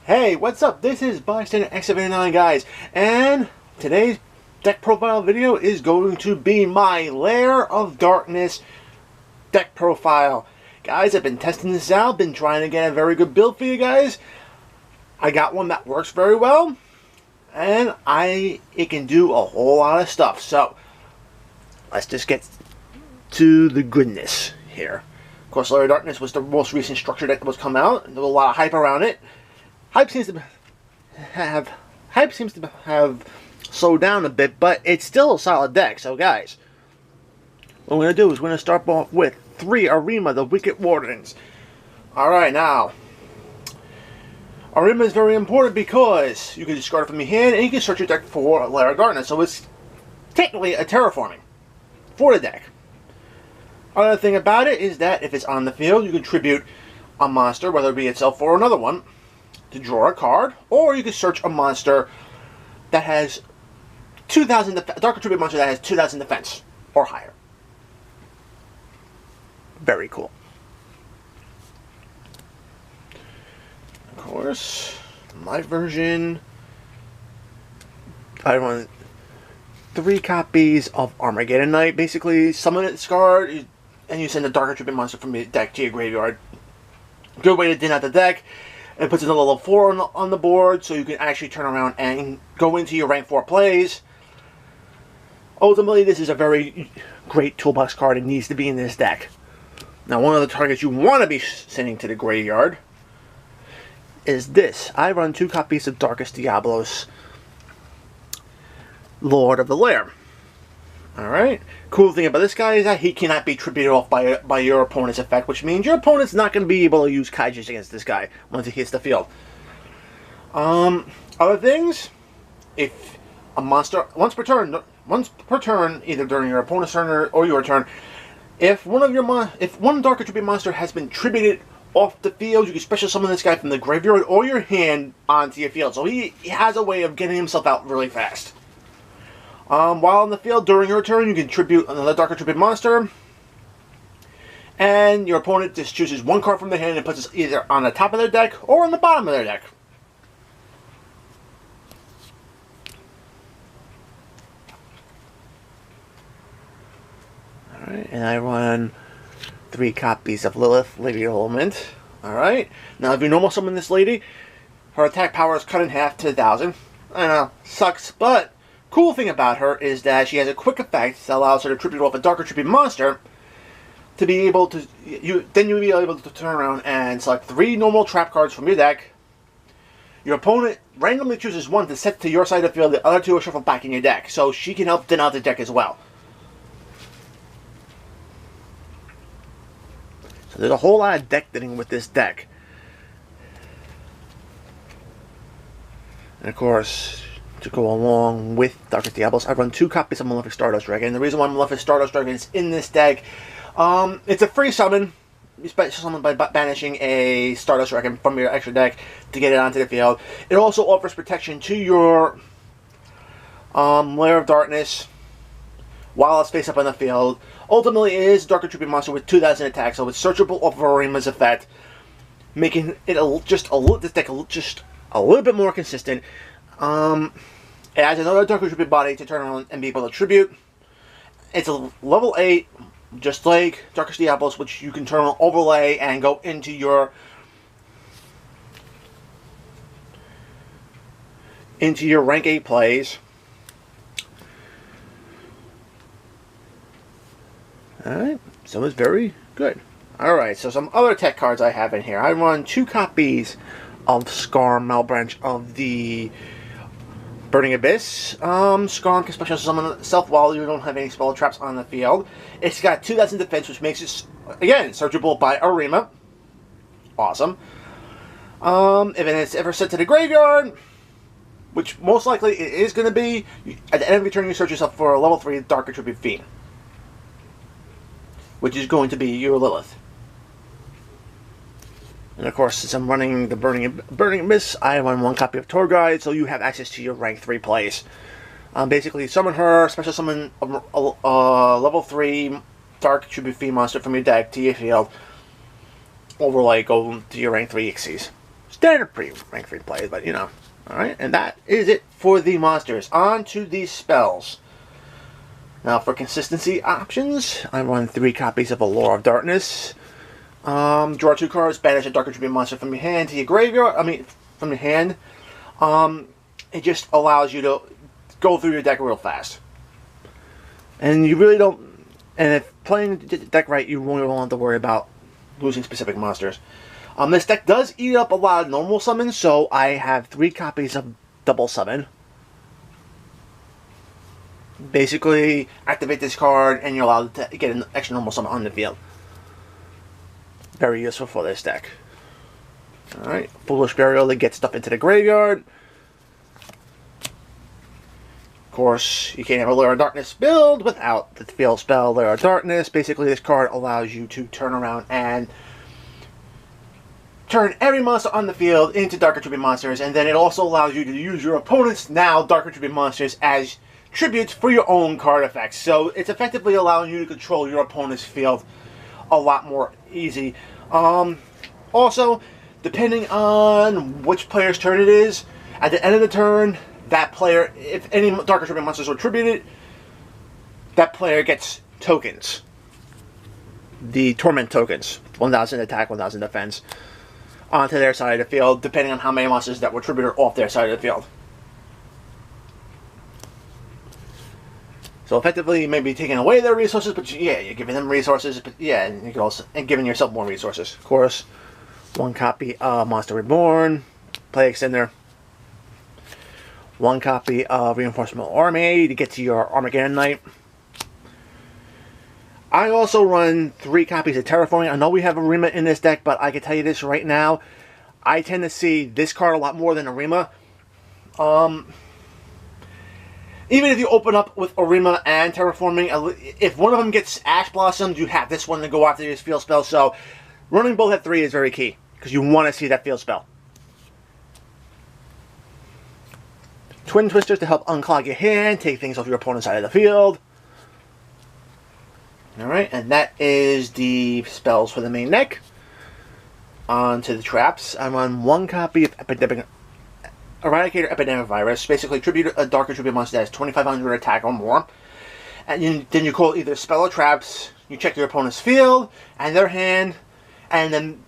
Hey, what's up? This is Bystander X79, guys, and today's deck profile video is going to be my Lair of Darkness deck profile. Guys, I've been testing this out, been trying to get a very good build for you guys. I got one that works very well, and it can do a whole lot of stuff. So, let's just get to the goodness here. Of course, Lair of Darkness was the most recent structure deck that was come out, and there was a lot of hype around it. Hype seems to have slowed down a bit, but it's still a solid deck. So, guys, what we're going to do is we're going to start off with 3 Arima, the Wicked Wardens. Alright, now, Arima is very important because you can discard it from your hand and you can search your deck for Lair of Darkness. So, it's technically a terraforming for the deck. Another thing about it is that if it's on the field, you can tribute a monster, whether it be itself or another one, to draw a card, or you can search a monster that has 2,000 Dark Tribute monster that has 2,000 defense or higher. Very cool. Of course, my version, I want 3 copies of Armageddon Knight. Basically, summon this card, and you send a Dark Tribute monster from your deck to your graveyard. Good way to thin out the deck. It puts another level 4 on the board, so you can actually turn around and go into your rank 4 plays. Ultimately, this is a very great toolbox card. It needs to be in this deck. Now, one of the targets you want to be sending to the graveyard is this. I run 2 copies of Darkest Diablos, Lord of the Lair. Alright. Cool thing about this guy is that he cannot be tributed off by your opponent's effect, which means your opponent's not going to be able to use Kaijus against this guy once he hits the field. Other things, if a monster, once per turn, either during your opponent's turn or your turn, if one Dark Tribute monster has been tributed off the field, you can special summon this guy from the graveyard or your hand onto your field. So he has a way of getting himself out really fast. While in the field, during your turn, you can tribute another Dark Tribute monster. And your opponent just chooses 1 card from their hand and puts it either on the top of their deck or on the bottom of their deck. Alright, and I run 3 copies of Lilith, Lady Element. Alright, now if you normal summon this lady, her attack power is cut in half to 1,000. I know, sucks, but cool thing about her is that she has a quick effect that allows her to tribute off a Dark Tribute monster to be able to, then you'll be able to turn around and select 3 normal trap cards from your deck. Your opponent randomly chooses 1 to set to your side of the field, the other 2 are shuffled back in your deck, so she can help thin out the deck as well. So there's a whole lot of deck thinning with this deck. And of course, to go along with Darkest Diablos, I run 2 copies of Malefic Stardust Dragon. The reason why Malefic Stardust Dragon is in this deck, it's a free summon. You special summon by banishing a Stardust Dragon from your extra deck to get it onto the field. It also offers protection to your Lair of Darkness while it's face up on the field. Ultimately, it is a Dark Tribute monster with 2,000 attack, so it's searchable off of Arima's effect, making it this deck just a little bit more consistent. It adds another Dark Tribute body to turn around and be able to tribute. It's a level 8, just like Darkest Diablos, which you can turn on overlay and go into your rank 8 plays. Alright, so it's very good. Alright, so some other tech cards I have in here. I run 2 copies of Skarm Malbranch of the Burning Abyss. Skarm can special summon itself while you don't have any spell traps on the field. It's got 2,000 defense, which makes it, again, searchable by Arima. Awesome. If it's ever sent to the graveyard, which most likely it is going to be, at the end of your turn you search yourself for a level 3 Dark Tribute Fiend, which is going to be your Lilith. And of course, since I'm running the Burning Abyss, I run 1 copy of Tour Guide, so you have access to your rank 3 plays. Basically, summon her, special summon a level 3 Dark Tribute Fiend monster from your deck to your field. Overlay, go to your rank 3 Ixies. standard pretty rank 3 plays, but you know. Alright, and that is it for the monsters. On to these spells. Now for consistency options, I run 3 copies of Allure of Darkness. Draw 2 cards, banish a Dark Attribute monster from your hand to your graveyard. From your hand. It just allows you to go through your deck real fast. And you really don't... And if playing the deck right, you really don't have to worry about losing specific monsters. This deck does eat up a lot of normal summons, so I have 3 copies of Double Summon. Basically, activate this card, and you're allowed to get an extra normal summon on the field. Very useful for this deck. Alright, Foolish Burial to get stuff into the graveyard. Of course, you can't have a Lair of Darkness build without the field spell Lair of Darkness. Basically, this card allows you to turn around and turn every monster on the field into Dark Attribute monsters, and then it also allows you to use your opponent's now Dark Attribute monsters as tributes for your own card effects. So it's effectively allowing you to control your opponent's field a lot more easy. Also, depending on which player's turn it is, at the end of the turn, that player, if any Dark Attribute monsters were tributed, that player gets tokens. The Torment tokens. 1,000 attack, 1,000 defense. Onto their side of the field, depending on how many monsters that were tributed off their side of the field. So effectively, you may be taking away their resources, but yeah, you're giving them resources, but yeah, and you can also giving yourself more resources. Of course, 1 copy of Monster Reborn, Play Extender. 1 copy of Reinforcement Army to get to your Armageddon Knight. I also run 3 copies of Terraforming. I know we have Arima in this deck, but I can tell you this right now. I tend to see this card a lot more than Arima. Even if you open up with Arima and Terraforming, if one of them gets Ash Blossomed, you have this one to go after this field spell. So running both at 3 is very key, because you want to see that field spell. Twin Twisters to help unclog your hand, take things off your opponent's side of the field. Alright, and that is the spells for the main deck. On to the traps. I run 1 copy of Eradicator Epidemic Virus. Basically, tribute a Dark Attribute monster that has 2,500 attack or more. And then you call either spell or traps. You check your opponent's field and their hand, and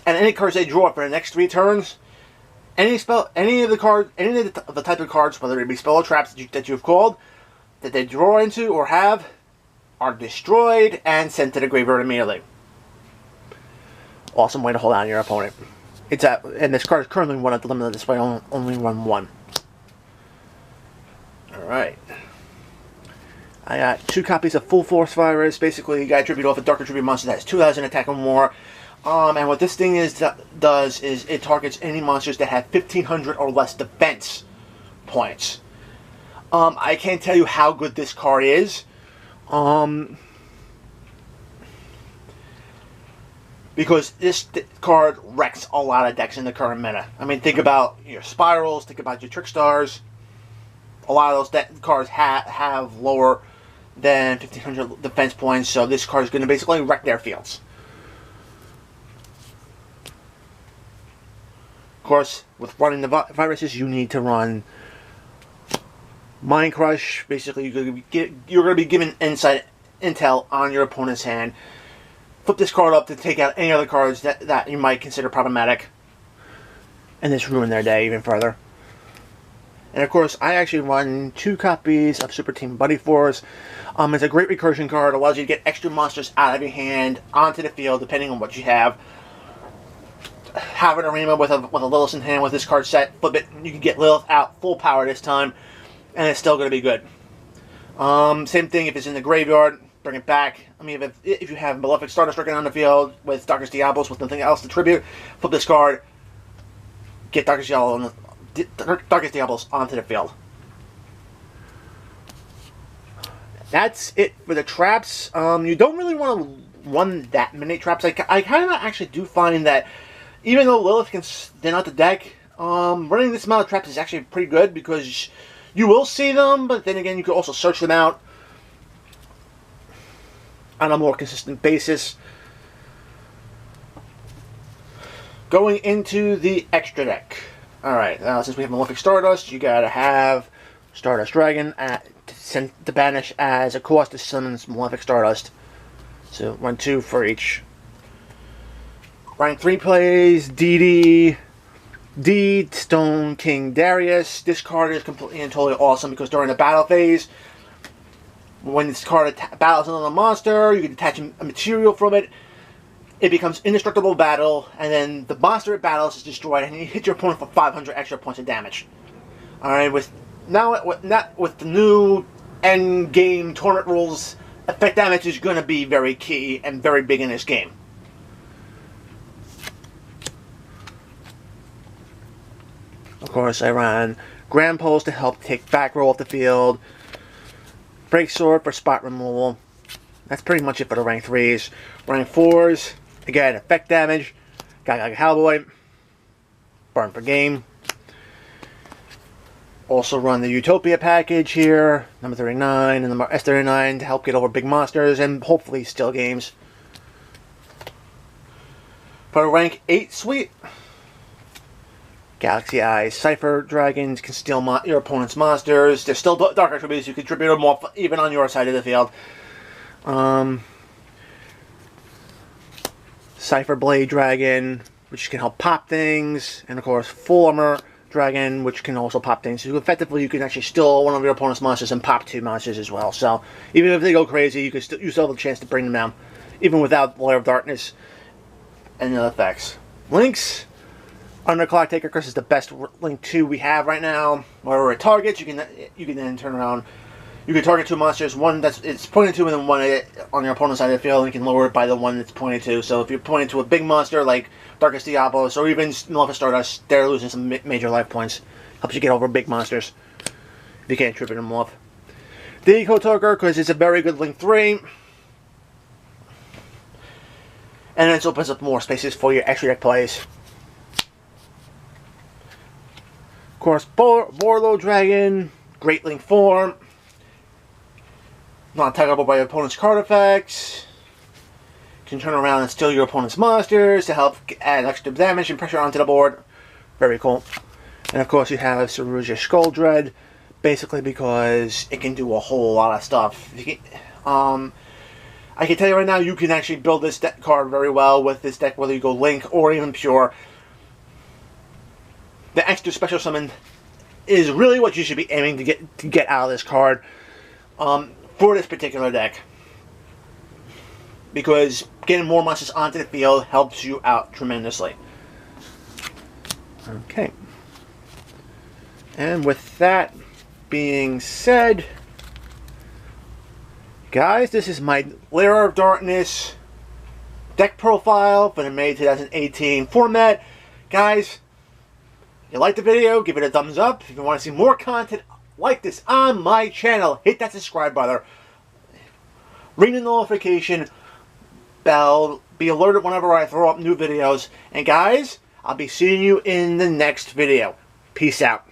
any cards they draw for the next 3 turns. Any of the type of cards, whether it be spell or traps that you've called, that they draw into or have, are destroyed and sent to the graveyard immediately. Awesome way to hold down your opponent. And this card is currently 1 at the limit of this way. Only run 1. Alright. I got 2 copies of Full Force Virus. Basically, you got to tribute off a Dark Attribute monster that has 2,000 attack or more. And what this thing does is it targets any monsters that have 1,500 or less defense points. I can't tell you how good this card is. Because this card wrecks a lot of decks in the current meta. I mean, think about your Spirals, think about your Trickstars. A lot of those cards have lower than 1,500 defense points, so this card is going to basically wreck their fields. Of course, with running the viruses, you need to run Mind Crush. Basically, you're going to be given intel on your opponent's hand. Flip this card up to take out any other cards that you might consider problematic, and this ruin their day even further. And of course, I actually run 2 copies of Super Team Buddy Force. It's a great recursion card. It allows you to get extra monsters out of your hand onto the field, depending on what you have. Have an Arima with a Lilith in hand with this card set. Flip it, you can get Lilith out full power this time, and it's still going to be good. Same thing if it's in the graveyard, bring it back. I mean, if you have Malefic Stardust Stricken on the field with Darkest Diablos with nothing else to tribute, flip this card, get Darkest Diablos onto the field. That's it for the traps. You don't really want to run that many traps. I kind of actually do find that even though Lilith can thin out the deck, running this amount of traps is actually pretty good, because you will see them, but then again, you can also search them out on a more consistent basis. Going into the extra deck. Alright, now since we have Malefic Stardust, you gotta have Stardust Dragon to banish as a cost to summon Malefic Stardust. So run 2 for each. Rank 3 plays DD Stone King Darius. This card is completely and totally awesome because during the battle phase, when this card battles another monster, you can detach a material from it. It becomes indestructible battle, and then the monster it battles is destroyed, and you hit your opponent for 500 extra points of damage. Alright, with the new end game tournament rules, effect damage is going to be very key and very big in this game. Of course, I ran Grand Pulse to help take back roll off the field. Break Sword for spot removal. That's pretty much it for the rank 3s. Rank 4s, again, effect damage. Got Cowboy. Burn for game. Also run the Utopia package here, number 39 and number S39 to help get over big monsters and hopefully steal games. For a rank 8 suite, Galaxy Eyes Cypher Dragons can steal your opponent's monsters. There's still dark attributes. You can tribute them off even on your side of the field. Cypher Blade Dragon, which can help pop things. And of course, Full Armor Dragon, which can also pop things. So effectively, you can actually steal one of your opponent's monsters and pop 2 monsters as well. So even if they go crazy, you still have a chance to bring them down, even without Lair of Darkness and the effects. Links. Underclock Taker Curse is the best link 2 we have right now. Wherever it targets, you can then turn around. You can target 2 monsters, one that's it's pointed to, and then one on your opponent's side of the field, and you can lower it by the one that's pointed to. So if you're pointing to a big monster like Darkest Diablos or even Malefic Stardust, they're losing some major life points. Helps you get over big monsters if you can't tribute them off. The Eco Toker, because it's a very good link 3. And it opens up more spaces for your extra deck plays. Of course, Borlo Dragon, Great Link form. Not targetable by your opponent's card effects. Can turn around and steal your opponent's monsters to help add extra damage and pressure onto the board. Very cool. And of course you have Saruja Skull Dread, basically because it can do a whole lot of stuff. I can tell you right now, you can actually build this deck card very well with this deck, whether you go Link or even Pure. The extra special summon is really what you should be aiming to get out of this card for this particular deck, because getting more monsters onto the field helps you out tremendously. Okay, and with that being said, guys, this is my Lair of Darkness deck profile for the May 2018 format. Guys, if you liked the video, give it a thumbs up. If you want to see more content like this on my channel, hit that subscribe button. Ring the notification bell. Be alerted whenever I throw up new videos. And guys, I'll be seeing you in the next video. Peace out.